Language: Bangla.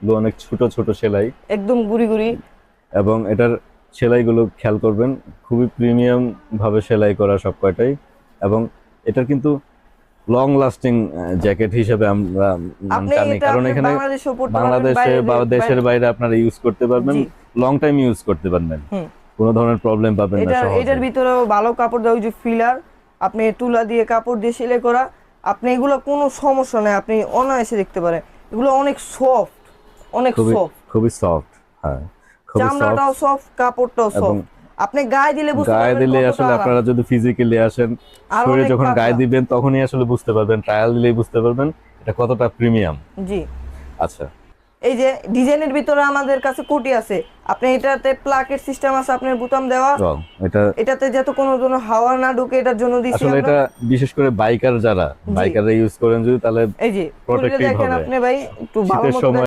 গুলো অনেক ছোট ছোট সেলাই, একদম গুড়ি গুড়ি। এবং এটার সেলাইগুলো খেয়াল করবেন, খুবই প্রিমিয়াম ভাবে সেলাই করা সব কয়টাই। এবং এটার কিন্তু লং লাস্টিং জ্যাকেট হিসেবে আমরা আপনি টানি, এটা কারণ আপনি এখানে বাংলাদেশেও পড়তে পারবেন, বাংলাদেশে বাইরে বা দেশের বাইরে। বাইরে আপনারা ইউজ করতে পারবেন, জি। লং টাইম ইউজ করতে পারবেন, হুম। কোনো ধরনের প্রবলেম পাবেন না এটার সহজে। এটার ভিতরেও ভালো কাপড় দেওয়া, ওই যে ফিলার, আপনি তুলা দিয়ে কাপড় দিয়ে সেলাই করা, আপনি এগুলো কোনো সমস্যা নেই, আপনি অনায়াসে দেখতে পারেন। এগুলো অনেক সফট, অনেক খুবই সফট, খুবই সফট, হ্যাঁ খুবই সফট। চামড়াটাও সফট, কাপড়টাও এবং সফট। আপনি গায়ে দিলে বুঝতে গায়ে পারবেন দিলে কতটা আসলে আরাম। আপনারা যদি ফিজিক্যালি আসেন, আর শরীরে অনেক যখন গায়ে পাতলা। দিবেন তখনই আসলে বুঝতে পারবেন, ট্রায়াল দিলেই বুঝতে পারবেন এটা কতটা প্রিমিয়াম। জি। আচ্ছা। এই যে ডিজাইনের ভিতরে আমাদের কাছে কোটি আছে, আপনি এটাতে প্লাকের সিস্টেম আছে, আপনার বোতাম দেওয়া। ও, এটা এটাতে যাতে কোনো ধরনের হাওয়া না ঢুকে, এটার জন্য দিছি আসলে আমরা। এটা বিশেষ করে বাইকার যারা জি। বাইকাররা ইউজ করেন যদি, তাহলে এই যে খুলে প্রোটেক্টিভ দেখেন হবে আপনি ভাই, একটু ভালো শীতের মতো সময়।